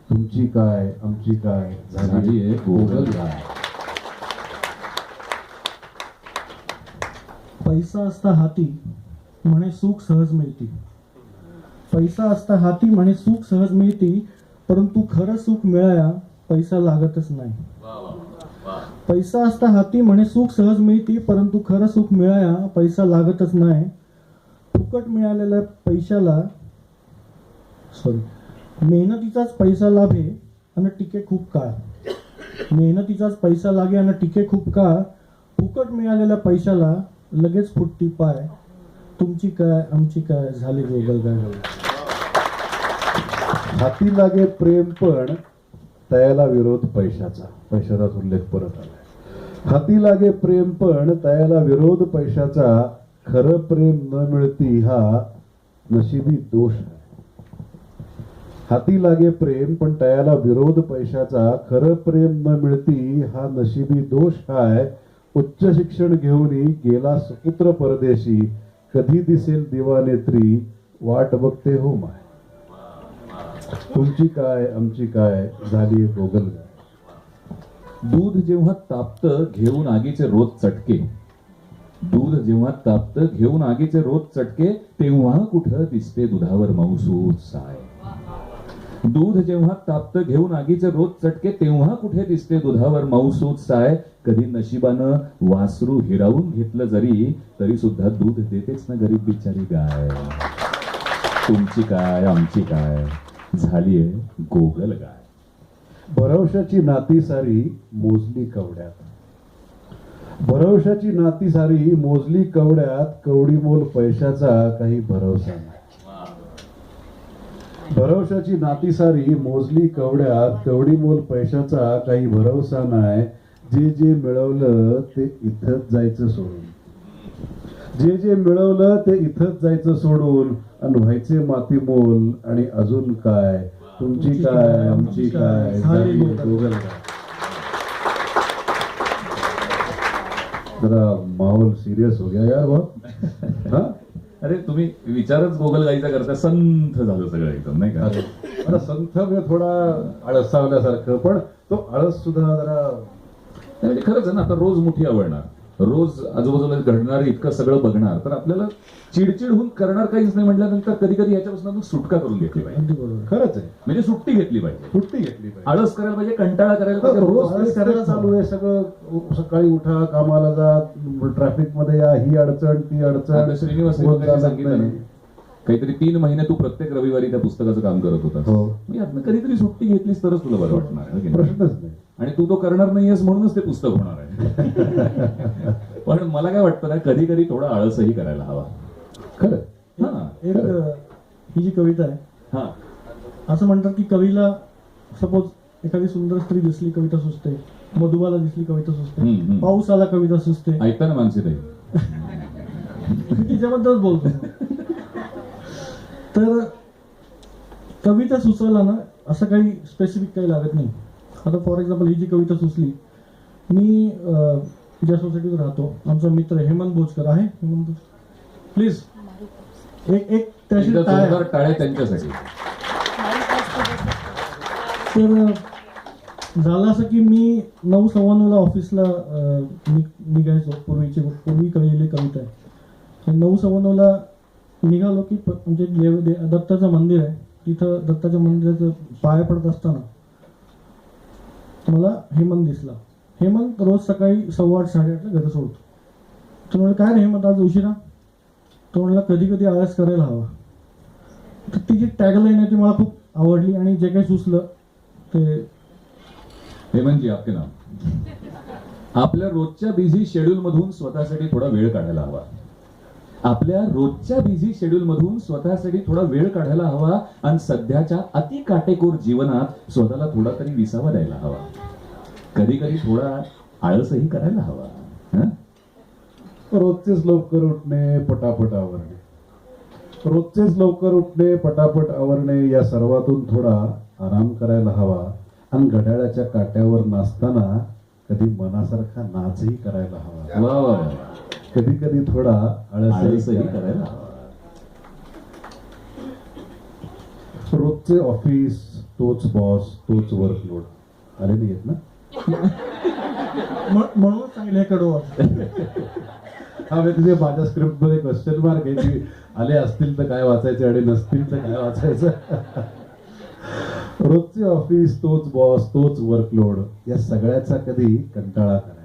तुमची काय आमची काय झालीये गोगलगाय. पैसा असता हाती म्हणे सुख सहज मिळती. पैसा असता हाती म्हणे सुख सहज मिळती, परंतु खरं सुख मिळाया पैसा लागतच नाही. पैसा असता हाती म्हणे सुख सहज मिळती, परंतु खरं सुख मिळाया पैसा लागतच नाही. फुकट मिळालेल्या पैशाला मेहनतीचाच पैसा लाभे आणि टिके खूप काळ. मेहनतीचाच पैसा लागे आणि टिके खूप काळ. फुकट मिळालेल्या पैशाला लगेच फुटती पाय, तुमची काय आमची काय झाली गोगलगाय. हाती लागे प्रेम पण तयाला विरोध पैशाचा. पैशाचाच उल्लेख परत आलाय. हाती लागे प्रेम पण तयाला विरोध पैशाचा, खरं प्रेम न मिळती हा नशिबी दोष आहे. हाती लागे प्रेम पण तयाला विरोध पैशाचा, खरं प्रेम न मिळती हा नशिबी दोष हाय. उच्च शिक्षण घेऊन गेला सुपुत्र परदेशी, कधी दिसेल दिवानेत्री वाट बघते हो माय, तुमची काय आमची काय झाली गोगलगाय. दूध जेव्हा तापतं घेऊन आगीचे रोज चटके, दूध जेव्हा तापतं घेऊन आगीचे रोज चटके, तेव्हा कुठं दिसते दुधावर मौसूद साय. दूध जेव्हा तापतं घेऊन आगीचे रोज चटके, तेव्हा कुठे दिसते दुधावर मौसूद साय. कधी नशिबानं वासरू हिरावून घेतलं जरी, तरी सुद्धा दूध देतेच ना गरीब बिचारी गाय. तुमची काय आमची काय झालीये गोगलगाय. भरवशाची नाती सारी मोजली कवड्यात. भरवशाची नाती सारी मोजली कवड्यात, कवडी मोल पैशाचा काही भरवसा नाही. भरवशाची नाती सारी मोजली कवड्यात, कवडी मोल पैशाचा काही भरवसा नाही. जे जे मिळवलं ते इथंच जायचं सोडून, जे जे मिळवलं ते इथंच जायचं सोडून, आणि व्हायचे माती मोल आणि अजून काय, तुमची काय आमची काय झाली गोगलगाय. जरा माहौल सिरियस हो गया यार बहुत. हाँ अरे तुम्ही विचारच गोगलगाईचा करता, संथ झालं सगळं एकदम नाही का. आता संथ म्हणजे थोडा आळसावल्यासारखं, पण तो आळस सुद्धा जरा म्हणजे खरंच आहे ना. आता रोज मुठी आवडणार, रोज आजूबाजूला घडणार इतकं सगळं बघणार, तर आपल्याला चिडचिड होऊन करणार काहीच नाही म्हटल्यानंतर कधी कधी याच्यापासून आपण सुटका करून घेतली पाहिजे. अगदी बरोबर. खरंच आहे, म्हणजे सुट्टी घेतली पाहिजे, सुट्टी घेतली पाहिजे. आळस करायला पाहिजे, कंटाळा करायला पाहिजे. रोज रोज करायला चालू आहे सगळं. सकाळी उठा, कामाला जा, ट्रॅफिक मध्ये या, ही अडचण ती अडचण. आता श्रीनिवास होत मगाशी जात सांगितलं ना, नाही. काहीतरी 3 महिने तू प्रत्येक रविवारी त्या पुस्तकाचं काम करत होता. हो. यातनं कधीतरी सुट्टी घेतलीस तरच तुला बरं वाटणार आहे, हो की नाही? प्रश्नच नाही. आणि तू तो करणार नाहीयेस म्हणूनच ते पुस्तक होणार आहे. पण मला काय वाटतं ना, कधी कधी थोडा आळसही करायला हवा. खरं हा एक ही जी कविता आहे, हा असं म्हणतात की कवीला सपोज एखादी सुंदर स्त्री दिसली कविता सुचते, मधुबाला दिसली कविता सुचते, हम्म. पाऊस आला कविता सुचते. ऐकता ना मानसीताई. मी तिच्याबद्दलच बोलतो. तर कविता सुचवायला ना असं काही स्पेसिफिक काही लागत नाही. आता फॉर एक्झाम्पल ही जी कविता सुचली, मी ज्या सोसायटीत राहतो, आमचा मित्र हेमंत भोजकर आहे. हेमंत प्लीज एक त्याशी एकदा टाळ्या. जोरदार टाळे त्यांच्यासाठी. तर झालं असं की मी 9:15 ऑफिसला निघायचो. पूर्वी कळलेली कविता आहे. 9:15 निघालो की म्हणजे दत्ताचं मंदिर आहे, तिथं दत्ताच्या मंदिराचं पाया पडत असताना मला हेमंत दिसला. हेमंत रोज सकाळी 8:15 8:30 घरी सोडतो. तो म्हणलं काय रे हेमंत आज उशिरा? तो म्हणला कधी कधी आळस करायला हवा. तर ती जी टॅगलाईन आहे ती मला खूप आवडली आणि जे काही सुचलं ते हेमंतजी आपके नाम. आपल्या रोजच्या बिझी शेड्यूल मधून स्वतःसाठी थोडा वेळ काढायला हवा. आपल्या रोजच्या बिझी शेड्यूल मधून स्वतःसाठी थोडा वेळ काढायला हवा आणि सध्याच्या अति काटेकोर जीवनात स्वतःला थोडा तरी विसावा द्यायला हवा. कधी कधी थोडा आळसही करायला हवा. हं? रोजचेच लवकर उठणे, पटापट आवरणे. रोजचेच लवकर उठणे, पटापट आवरणे या सर्वातून थोडा आराम करायला हवा आणि घड्याळाच्या काट्यावर नाचताना कधी मनासारखा नाचही करायला हवा. वा वा वा. कधी कधी थोडा आळसही आळसही करायला हवा. रोजचे ऑफिस, तोच बॉस, तोच वर्कलोड. आले नाही येत ना? म्हणूनच सांगितलं हे कडवं. हा म्हणजे माझ्या स्क्रिप्ट मध्ये क्वेश्चन मार्क आहे की आले असतील तर काय वाचायचे आणि नसतील तर काय वाचायचं. रोजचे ऑफिस, तोच बॉस, तोच वर्कलोड या सगळ्याचा कधी कंटाळा करायला.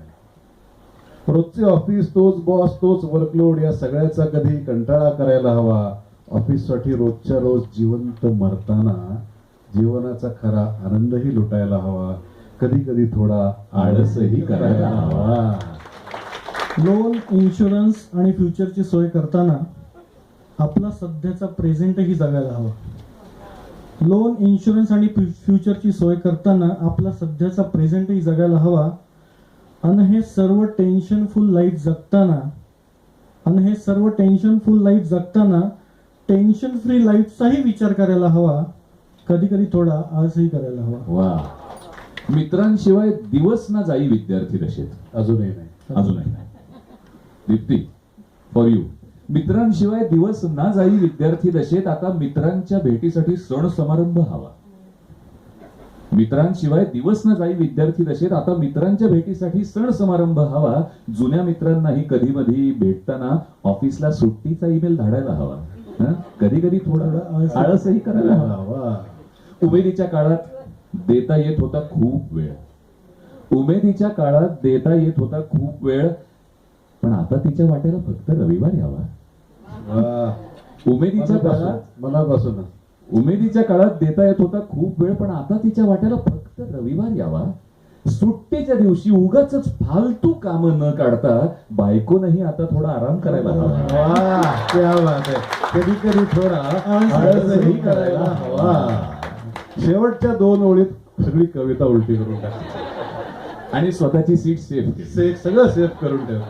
रोजचे ऑफिस, तोच बॉस, तोच वर्कलोड या सगळ्याचा कधी कंटाळा करायला हवा. ऑफिससाठी रोजच्या रोज जिवंत मरताना जीवनाचा खरा आनंदही लुटायला हवा. कधी कधी थोडा आळसही करायला हवा. लोन, इन्शुरन्स आणि फ्युचरची सोय करताना आपला सध्याचा प्रेझेंटही जगायला हवा. लोन, इन्शुरन्स आणि फ्युचरची सोय करताना आपला सध्याचा प्रेझेंटही जगायला हवा. आणि हे सर्व टेन्शनफुल लाईफ जगताना टेन्शन फ्री लाईफचाही विचार करायला हवा. कधी कधी थोडा आळसही करायला हवा. वा. मित्रांशिवाय दिवस ना जाई विद्यार्थी दशेत. अजूनही नाही. अजूनही नाही. Deepti, for you. मित्रांशिवाय दिवस ना जाई विद्यार्थी दशेत आता मित्रांच्या भेटीसाठी सण समारंभ हवा. मित्रांशिवाय दिवस न जाई विद्यार्थी दशेत आता मित्रांच्या भेटीसाठी सण समारंभ हवा. जुन्या मित्रांनाही कधी मधी भेटताना ऑफिसला सुट्टीचा ईमेल धाडायला हवा. हं? कधी कधी थोडा आळसही करायला हवा. वा. उमेदीच्या काळात देता येत होता खूप वेळ. उमेदीच्या काळात देता येत होता खूप वेळ, पण आता तिच्या वाट्याला फक्त रविवार यावा. वा. उमेदीच्या काळात मनापासून उमेदीच्या काळात देता येत होता खूप वेळ, पण आता तिच्या वाट्याला फक्त रविवार यावा. सुट्टीच्या दिवशी उगाच फालतू काम न काढता बायकोनही आता थोडा आराम करायला हवा. वा. क्या बात आहे. कधी कधी थोडा आळसही करायला हवा. शेवटच्या 2 ओळीत सगळी कविता उलटी करून टाक आणि स्वतःची सीट सेफ केली. सगळं सेव्ह करून ठेव.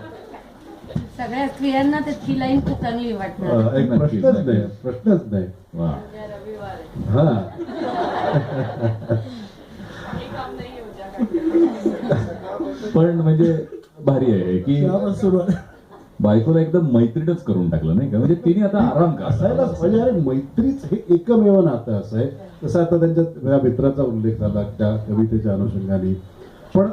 सगळ्या स्त्रियांना त्याची लाईन खूप चांगली वाटणार. एक प्रश्नच नाही. वा. हा. पण म्हणजे भारी आहे की त्यावर सुरुवात. बायकोला एकदम मैत्रीतच करून टाकलं नाही का. म्हणजे तिने आता आराम असायलाच करा. म्हणजे अरे मैत्रीच हे एकमेव नातं असं आहे. तसं आता त्यांच्या मित्राचा उल्लेख झाला त्या कवितेच्या अनुषंगाने. पण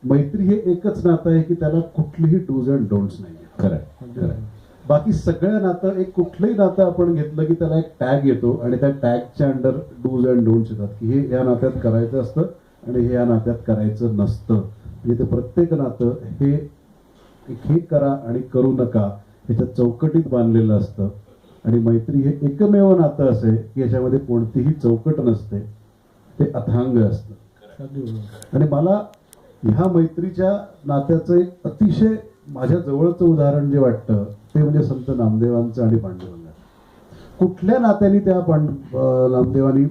मैत्री हे एकच नातं आहे की त्याला कुठलीही डूज अँड डोंट्स नाही. खरंय. बाकी सगळं नातं एक कुठलंही नातं आपण घेतलं की त्याला एक टॅग येतो आणि त्या टॅगच्या अंडर डूज अँड डोंट्स येतात की हे या नात्यात करायचं असतं आणि हे या नात्यात करायचं नसतं. म्हणजे ते प्रत्येक नातं हे करा आणि करू नका ह्याच्या चौकटीत बांधलेलं असतं. आणि मैत्री हे एकमेव नातं असे की याच्यामध्ये कोणतीही चौकट नसते. ते अथांग असतं. आणि मला ह्या मैत्रीच्या नात्याचं एक अतिशय माझ्या जवळचं उदाहरण जे वाटतं ते म्हणजे संत नामदेवांचं आणि पांडुरंगाचं. कुठल्या नात्याने त्या नामदेवानी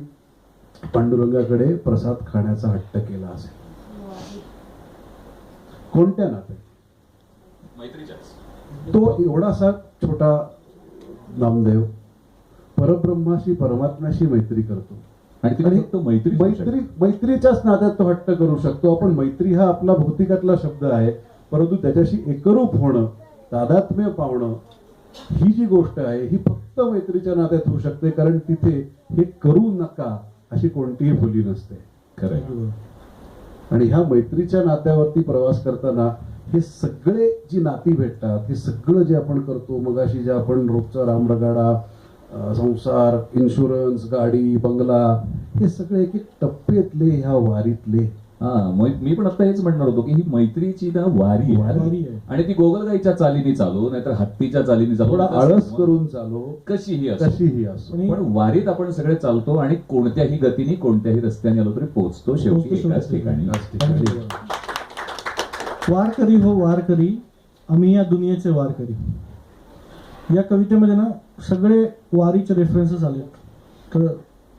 पांडुरंगाकडे प्रसाद खाण्याचा हट्ट केला असेल? कोणत्या नात्याने? तो एवढासा छोटा नामदेव परब्रह्माशी परमात्म्याशी मैत्री करतो आणि तिने फक्त मैत्रीच्याच नात्यात तो हट्ट करू शकतो. आपण मैत्री हा आपला भौतिकातला शब्द आहे, परंतु त्याच्याशी एकरूप होणं, तादात्म्य पावणं ही जी गोष्ट आहे ही फक्त मैत्रीच्या नात्यात होऊ शकते. कारण तिथे हे करू नका अशी कोणतीही बोली नसते. खरंय. आणि ह्या मैत्रीच्या नात्यावरती प्रवास करताना हे सगळे जी नाती भेटतात, हे सगळं जे आपण करतो, मगाशी जे आपण रोजचा रामरगाडा, संसार, इन्शुरन्स, गाडी, बंगला, हे सगळे एक एक टप्प्यातले ह्या वारीतले मी पण आता हेच म्हणणार होतो की ही मैत्रीची ना वारी वारी आहे आहे. आणि ती गोगलगाईच्या चालीनी चालू नाहीतर हत्तीच्या चालीनी चालू थोडा आळस करून चालो, कशीही असो कशीही असो. पण वारीत आपण सगळे चालतो आणि कोणत्याही गतीने कोणत्याही रस्त्याने आलो तरी पोहोचतो शेवटी एकाच ठिकाणी. वारकरी हो वारकरी आम्ही या दुनियेचे वारकरी. या कवितेमध्ये ना सगळे वारीचे रेफरन्सेस आलेत, तर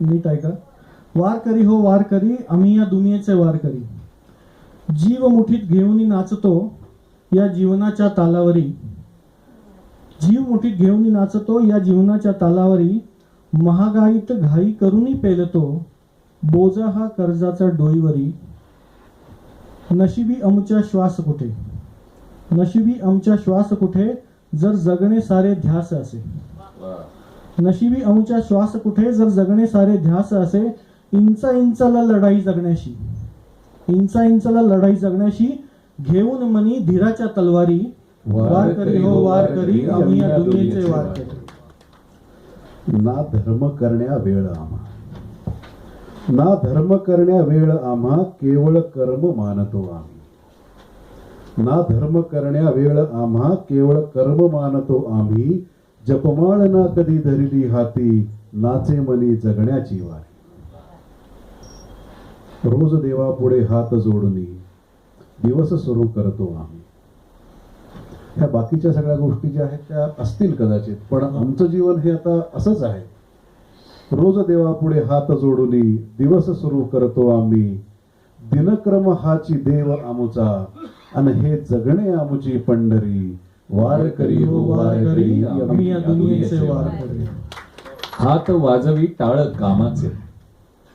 नीट ऐका. वारकरी हो वारकरी आम्ही या दुनियेचे वारकरी, जीव मुठीत घेऊन नाचतो या जीवनाच्या तालावरी, जीव मुठीत घेऊन नाचतो या जीवनाच्या तालावरी, महागाईत घाई करूनी पेलतो बोजा हा कर्जाचा डोईवरी, नशिबी आमच्या श्वास कुठे, नशिबी आमच्या श्वास कुठे जर जगणे सारे ध्यास असे, नशिबी आमच्या श्वास कुठे जर जगणे सारे ध्यास असे, इंचा इंचाला लढाई जगण्याशी, इंचा इंचाला लढाई जगण्याशी घेऊन मनी धीराच्या तलवारी, वारकरी हो वारकरी आम्ही या दुनियेचे वारकरी. ना धर्म करण्या वेळ आम्हा, ना धर्म करण्या वेळ आम्हा केवळ कर्म मानतो आम्ही, ना धर्म करण्या वेळ आम्हा केवळ कर्म मानतो आम्ही, जपमाळ ना कधी धरिली हाती नाचे मनी जगण्याची वारी. रोज देवापुढे हात जोडून दिवस सुरू करतो आम्ही. ह्या बाकीच्या सगळ्या गोष्टी ज्या आहेत त्या असतील कदाचित, पण आमचं जीवन हे आता असंच आहे. रोज देवापुढे हात जोडून दिवस सुरू करतो आम्ही, दिनक्रम हाची देव आमुचा आणि हे जगणे आमुची पंढरी, वारकरी हो वारकरी आम्ही या दुनियेचे वारकरी. हात वाजवी टाळ कामाचे,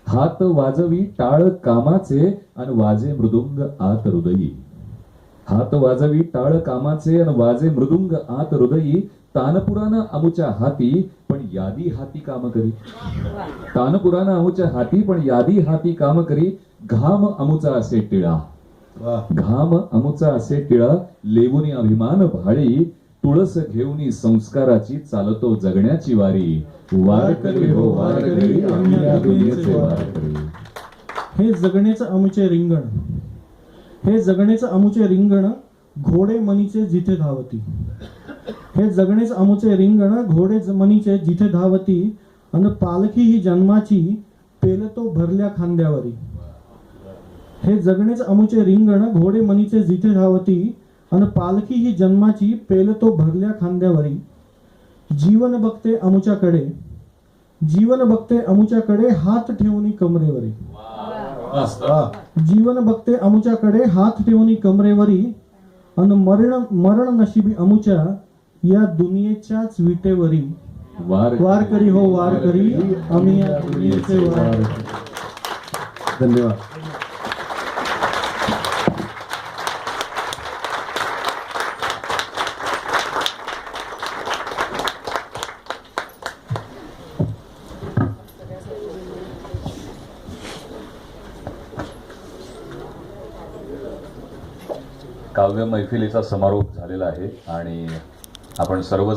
हात वाजवी टाळ कामाचे आणि वाजे मृदुंग आत हृदयी, हात वाजवी टाळ कामाचे आणि वाजे मृदुंग आत हृदयी, तानपुरानं अमुच्या हाती पण यादी हाती काम करी, तानपुरानं अमुच्या हाती पण यादी हाती काम करी, घाम अमुचा असे टिळा, घाम अमुचा असे टिळा, लेवुनी अभिमान भाळी, तुळस घेऊनी संस्काराची चालतो जगण्याची वारी, वारकरी हो वारकरी आम्ही या दुनियेचे वारकरी. हे जगण्याचं अमुचे रिंगण, हे जगण्याचं अमुचे रिंगण घोडे मनीचे जिथे धावती, हे जगणेच अमुचे रिंगण घोडे मनीचे जिथे धावती, अन पालखी ही जन्माची पेलतो भरल्या खांद्यावरी, हे जगणेच अमुचे रिंगण घोडे मनीचे जिथे धावती, अन पालखी ही जन्माची पेलतो भरल्या खांद्यावरी, जीवन बघते अमुच्याकडे, जीवन बघते अमुच्याकडे हात ठेवून कमरेवरी, जीवन बघते अमुच्याकडे हात ठेवून कमरेवरी, अन मरण नशिबी अमुच्या या दुनियेच्याच विटेवरी, वारकरी हो वारकरी आम्ही या दुनियेचे वारकरी. धन्यवाद. काव्य मैफिलीचा समारोप झालेला आहे आणि आपण सर्वजण